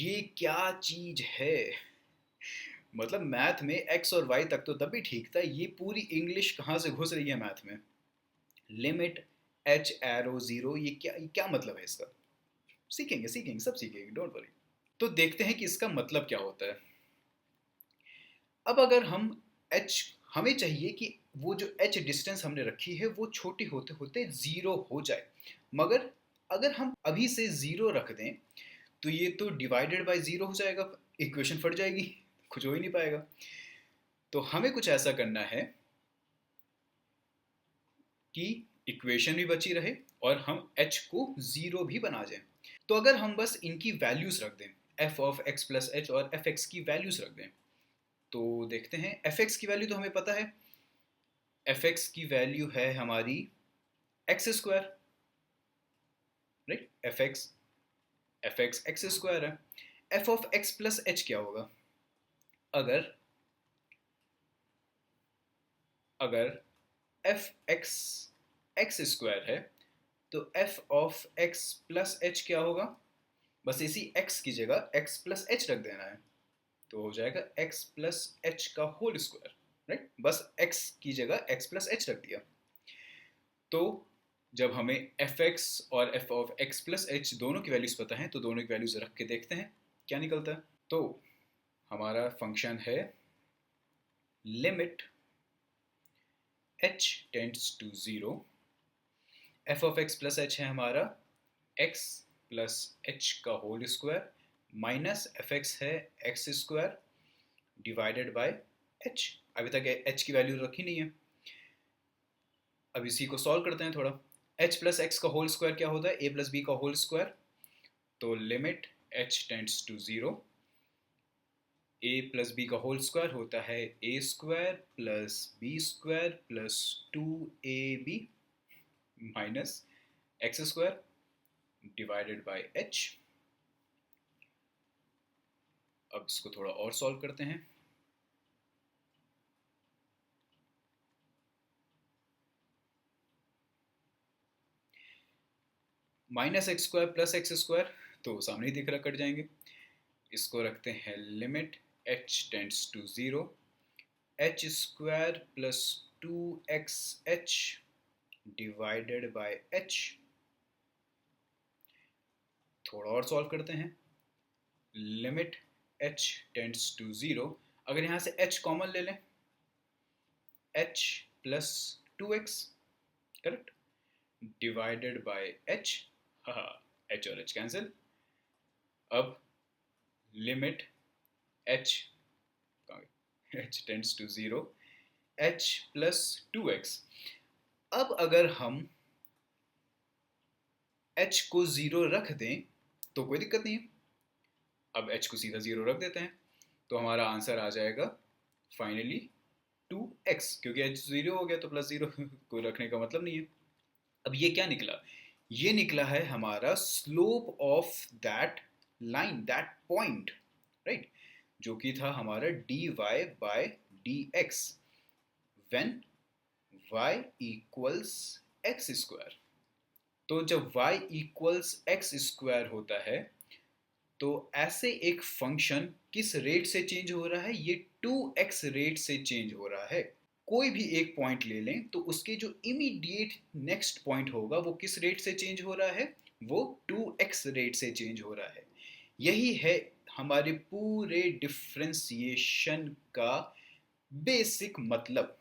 ये क्या चीज है? मतलब मैथ में एक्स और वाई तक तो तब भी ठीक था, ये पूरी इंग्लिश कहाँ से घुस रही है मैथ में? लिमिट एच एरो जीरो, ये क्या मतलब है इसका? सीखेंगे सीखेंगे, सब सीखेंगे, डोंट वरी। तो देखते हैं कि इसका मतलब क्या होता है। अब अगर हम एच, हमें चाहिए कि वो जो एच डिस्टेंस हमने रखी है वो छोटी होते होते जीरो हो जाए, मगर अगर हम अभी से जीरो रख दें तो ये तो डिवाइडेड बाय जीरो हो जाएगा, इक्वेशन फट जाएगी, कुछ हो ही नहीं पाएगा। तो हमें कुछ ऐसा करना है कि इक्वेशन भी बची रहे और हम एच को जीरो भी बना जाए। तो अगर हम बस इनकी वैल्यूज रख दें, F of x plus H और एफ एक्स की वैल्यूज रख दें, तो देखते हैं। एफ एक्स की वैल्यू तो हमें पता है, एफ एक्स की वैल्यू है हमारी x square, right? F x x square है। F of x plus h क्या होगा? अगर अगर एफ एक्स एक्स स्क्वायर है तो F of x plus h क्या होगा? बस इसी एक्स की जगह एक्स प्लस एच रख देना है, तो हो जाएगा एक्स प्लस एच का होल स्क्वायर, राइट? बस एक्स की जगह एक्स प्लस एच रख दिया। तो जब हमें एफ एक्स और F of x plus H दोनों की वैल्यूज पता है, तो दोनों की वैल्यूज रख के देखते हैं क्या निकलता है। तो हमारा फंक्शन है limit h tends to zero, f of x plus h है हमारा एक्स प्लस एच का whole square minus f x है x square divided by h. अभी तक एच की वैल्यू रखी नहीं है, अब इसी को सॉल्व करते हैं थोड़ा। एच प्लस एक्स का होल स्क्वायर क्या होता है? ए प्लस बी का होल स्क्वायर। तो limit h tends to zero, a plus b का होल स्क्वायर होता है a square plus b square plus two a b minus x square divided by h. अब इसको थोड़ा और सॉल्व करते हैं। Minus x square plus x square तो सामने ही दिख रहा, कट जाएंगे। इसको रखते हैं limit h tends to zero, h square plus two x h divided by h. थोड़ा और सॉल्व करते हैं। Limit h tends to zero, अगर यहाँ से एच कॉमन ले लें, h plus two x, correct, divided by h. हाँ, एच और एच कैंसिल। अब limit h, h tends to zero, h plus two x. अब अगर हम एच को ज़ीरो रख दें तो कोई दिक्कत नहीं है। अब एच को सीधा ज़ीरो रख देते हैं तो हमारा आंसर आ जाएगा फाइनली टू एक्स, क्योंकि एच ज़ीरो हो गया तो प्लस ज़ीरो को रखने का मतलब नहीं है। अब ये क्या निकला? ये निकला है हमारा slope of that line, that point, right? जो कि था हमारा d y by d x when y equals x square. तो जब y इक्वल्स एक्स स्क्वायर होता है तो ऐसे एक फंक्शन किस रेट से चेंज हो रहा है? ये 2x रेट से चेंज हो रहा है। कोई भी एक पॉइंट ले लें तो उसके जो इमीडिएट नेक्स्ट पॉइंट होगा वो किस रेट से चेंज हो रहा है? वो 2x रेट से चेंज हो रहा है। यही है हमारे पूरे डिफ्रेंसिएशन का बेसिक मतलब।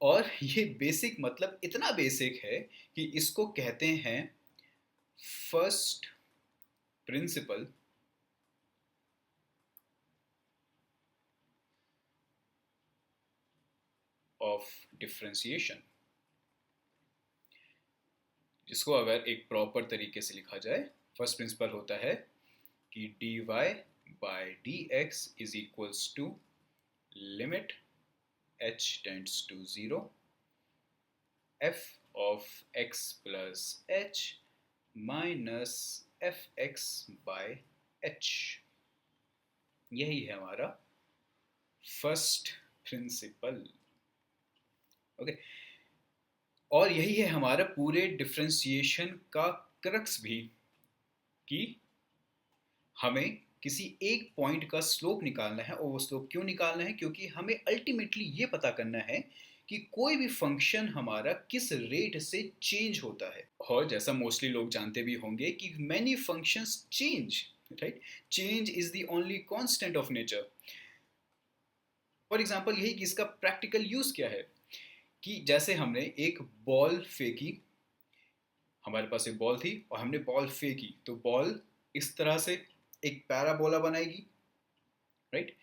और ये बेसिक मतलब इतना बेसिक है कि इसको कहते हैं फर्स्ट प्रिंसिपल ऑफ डिफ्रेंसिएशन, जिसको अगर एक प्रॉपर तरीके से लिखा जाए, फर्स्ट प्रिंसिपल होता है कि d y by d x is equals to limit h tends to zero, f of x plus h minus f x by h. यही है हमारा फर्स्ट प्रिंसिपल, ओके। और यही है हमारा पूरे डिफ्रेंसिएशन का क्रक्स भी, कि हमें किसी एक पॉइंट का स्लोप निकालना है, और वो स्लोप क्यों निकालना है? क्योंकि हमें अल्टीमेटली ये पता करना है कि कोई भी फंक्शन हमारा किस रेट से चेंज होता है। और जैसा मोस्टली लोग जानते भी होंगे कि many functions change, right? Change is the only constant of nature. For example यही कि इसका प्रैक्टिकल यूज क्या है, कि जैसे हमने एक बॉल फेंकी, हमारे पास एक बॉल थी और हमने बॉल फेंकी, तो बॉल इस तरह से एक पैराबोला बनाएगी, राइट?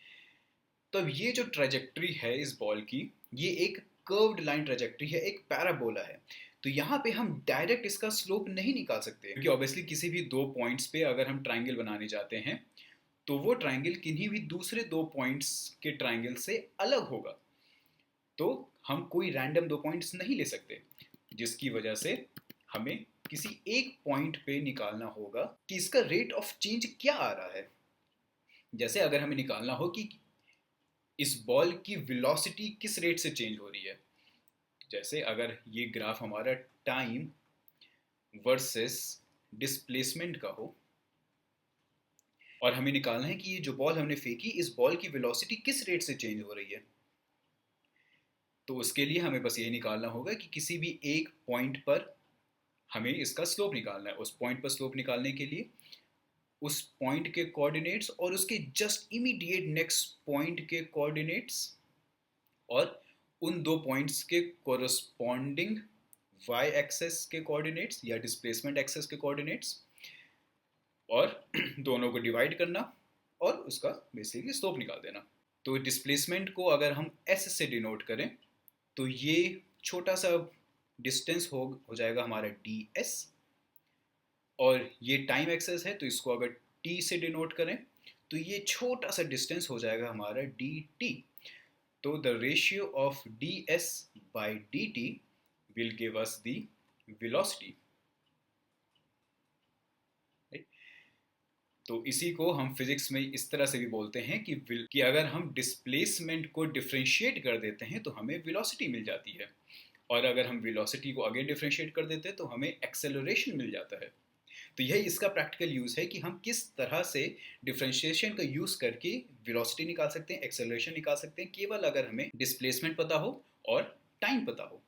तो अब ये जो ट्रेजेक्ट्री है इस बॉल की, ये एक कर्व्ड लाइन ट्रेजेक्ट्री है, एक पैराबोला है। तो यहाँ पे हम डायरेक्ट इसका स्लोप नहीं निकाल सकते, क्योंकि ऑब्वियसली किसी भी दो पॉइंट्स पे अगर हम ट्राइंगल बनाने जाते हैं तो वो ट्राइंगल किन्हीं भी दूसरे दो पॉइंट्स के ट्राइंगल से अलग होगा। तो हम कोई रैंडम दो पॉइंट्स नहीं ले सकते, जिसकी वजह से हमें किसी एक पॉइंट पे निकालना होगा कि इसका रेट ऑफ चेंज क्या आ रहा है। जैसे अगर हमें निकालना हो कि इस बॉल की वेलोसिटी किस रेट से चेंज हो रही है, जैसे अगर ये ग्राफ हमारा टाइम वर्सेस डिस्प्लेसमेंट का हो, और हमें निकालना है कि ये जो बॉल हमने फेंकी, इस बॉल की वेलोसिटी किस रेट से चेंज हो रही है, तो उसके लिए हमें बस ये निकालना होगा कि किसी भी एक पॉइंट पर हमें इसका स्लोप निकालना है। उस पॉइंट पर स्लोप निकालने के लिए उस पॉइंट के कोऑर्डिनेट्स और उसके जस्ट इमीडिएट नेक्स्ट पॉइंट के कोऑर्डिनेट्स और उन दो पॉइंट्स के कोरस्पॉन्डिंग y एक्सेस के कोऑर्डिनेट्स या डिस्प्लेसमेंट एक्सेस के कोऑर्डिनेट्स, और दोनों को डिवाइड करना और उसका बेसिकली स्लोप निकाल देना। तो डिस्प्लेसमेंट को अगर हम s से डिनोट करें तो ये छोटा सा डिस्टेंस हो जाएगा हमारा ds, और ये टाइम एक्सेस है तो इसको अगर t से डिनोट करें तो ये छोटा सा डिस्टेंस हो जाएगा हमारा dt। तो the ratio of ds by dt will give us the velocity, right? तो इसी को हम फिजिक्स में इस तरह से भी बोलते हैं कि अगर हम डिस्प्लेसमेंट को डिफरेंशिएट कर देते हैं तो हमें वेलोसिटी मिल जाती है, और अगर हम वेलोसिटी को अगेन डिफरेंशिएट कर देते हैं तो हमें एक्सेलरेशन मिल जाता है। तो यही इसका प्रैक्टिकल यूज़ है कि हम किस तरह से डिफरेंशिएशन का यूज़ करके वेलोसिटी निकाल सकते हैं, एक्सेलरेशन निकाल सकते हैं, केवल अगर हमें डिस्प्लेसमेंट पता हो और टाइम पता हो।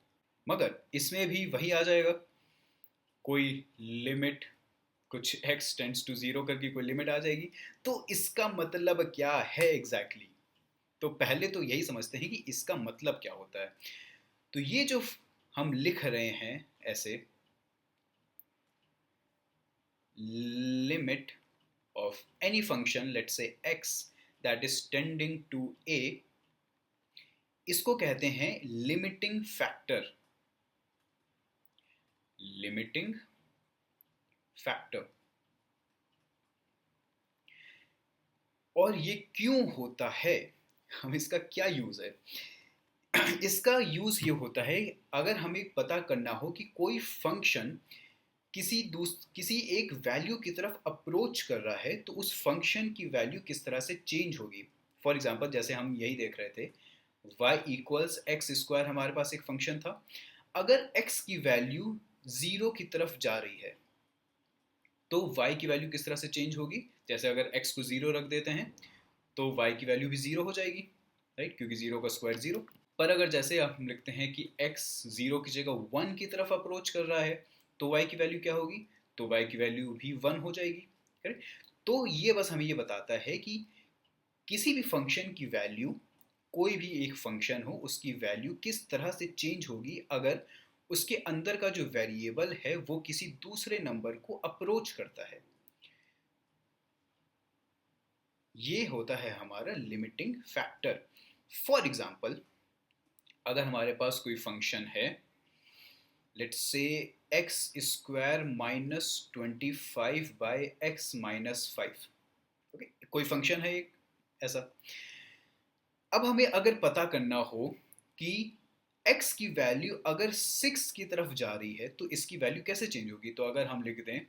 मगर इसमें भी वही आ जाएगा, कोई लिमिट कुछ x टेंड्स टू जीरो करके कोई लिमिट आ जाएगी। तो इसका मतलब क्या है एग्जैक्टली तो पहले तो यही समझते हैं कि इसका मतलब क्या होता है। तो ये जो हम लिख रहे हैं ऐसे, limit of any function let's say x that is tending to a, इसको कहते हैं लिमिटिंग फैक्टर। Limiting factor. और ये क्यों होता है, हम इसका क्या यूज है? इसका यूज ये होता है अगर हमें पता करना हो कि कोई फंक्शन किसी एक वैल्यू की तरफ अप्रोच कर रहा है तो उस फंक्शन की वैल्यू किस तरह से चेंज होगी। फॉर एग्जांपल जैसे हम यही देख रहे थे, y इक्वल्स एक्स स्क्वायर हमारे पास एक फंक्शन था। अगर x की वैल्यू जीरो की तरफ जा रही है तो y की वैल्यू किस तरह से चेंज होगी? जैसे अगर x को जीरो रख देते हैं तो y की वैल्यू भी जीरो हो जाएगी, राइट? क्योंकि जीरो का स्क्वायर जीरो। पर अगर जैसे हम लिखते हैं कि x जीरो की जगह वन की तरफ अप्रोच कर रहा है तो y की वैल्यू क्या होगी? तो y की वैल्यू भी वन हो जाएगी, करेक्ट? तो ये बस हमें ये बताता है कि किसी भी फंक्शन की वैल्यू, कोई भी एक फंक्शन हो उसकी वैल्यू किस तरह से चेंज होगी अगर उसके अंदर का जो वेरिएबल है वो किसी दूसरे नंबर को अप्रोच करता है। ये होता है हमारा लिमिटिंग फैक्टर। फॉर एग्जाम्पल अगर हमारे पास कोई फंक्शन है, let's say x square minus 25 by x minus 5, okay? कोई फंक्शन है एक ऐसा। अब हमें अगर पता करना हो कि x की वैल्यू अगर 6 की तरफ जा रही है तो इसकी वैल्यू कैसे चेंज होगी, तो अगर हम लिख दें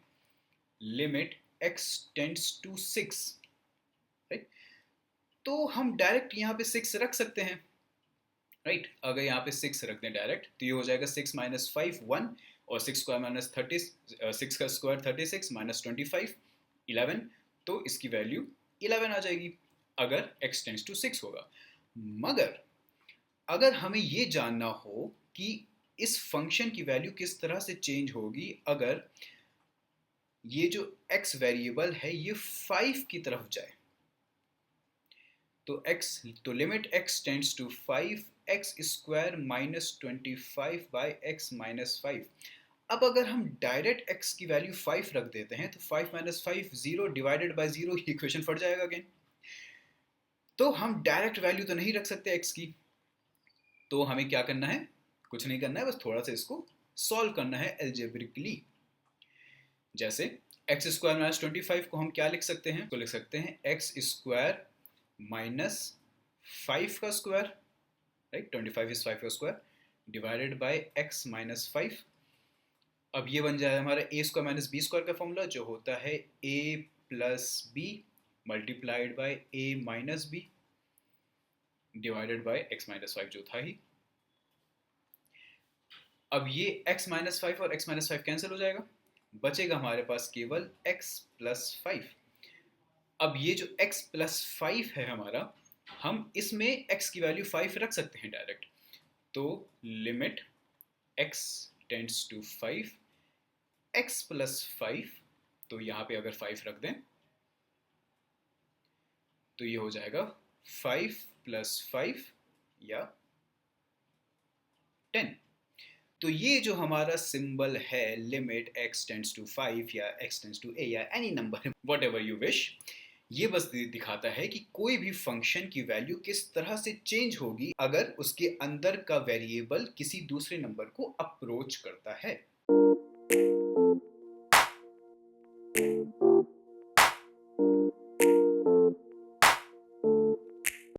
limit x tends to 6, right? तो हम डायरेक्ट यहाँ पे 6 रख सकते हैं, राइट? अगर यहाँ पे 6 रख दें डायरेक्ट तो ये हो जाएगा 6 माइनस 5 1, और 6 स्क्वायर माइनस 30, 6 का स्क्वायर 36 माइनस 25 11, तो इसकी वैल्यू 11 आ जाएगी अगर x टेंड्स टू 6 होगा। मगर अगर हमें ये जानना हो कि इस फंक्शन की वैल्यू किस तरह से चेंज होगी अगर ये जो x वेरिएबल है ये 5 की तरफ जाए, तो limit x tends to 5 x square minus 25 by x minus 5। अब अगर हम डायरेक्ट x की वैल्यू 5 रख देते हैं तो 5 माइनस 5 0 डिवाइडेड बाई 0, इक्वेशन फट जाएगा अगेन। तो हम डायरेक्ट वैल्यू तो नहीं रख सकते x की, तो हमें क्या करना है, कुछ नहीं करना है, बस थोड़ा सा इसको सॉल्व करना है एल्जेब्रिकली। जैसे एक्स स्क्वायर माइनस 25 को हम क्या लिख सकते हैं, तो लिख सकते हैं एक्स स्क्वायर माइनस 5 का स्क्वायर, राइट, 25 इज 5 का square divided by x minus 5। अब ये बन जाए हमारा A square minus B square का फॉर्मूला, जो होता है ए plus B multiplied by A minus B divided by x minus 5 जो था ही। अब ये x माइनस 5 और x माइनस 5 कैंसिल हो जाएगा, बचेगा हमारे पास केवल x प्लस 5। अब ये जो x प्लस 5 है हमारा, हम इसमें x की वैल्यू 5 रख सकते हैं डायरेक्ट। तो limit x tends to 5 x plus 5, तो यहाँ पे अगर 5 रख दें तो ये हो जाएगा 5 प्लस 5 या 10। तो ये जो हमारा सिंबल है लिमिट x टेंड्स टू 5 या x टेंड्स टू a या any number what ever you wish, ये बस दिखाता है कि कोई भी फंक्शन की वैल्यू किस तरह से चेंज होगी अगर उसके अंदर का वेरिएबल किसी दूसरे नंबर को अप्रोच करता है।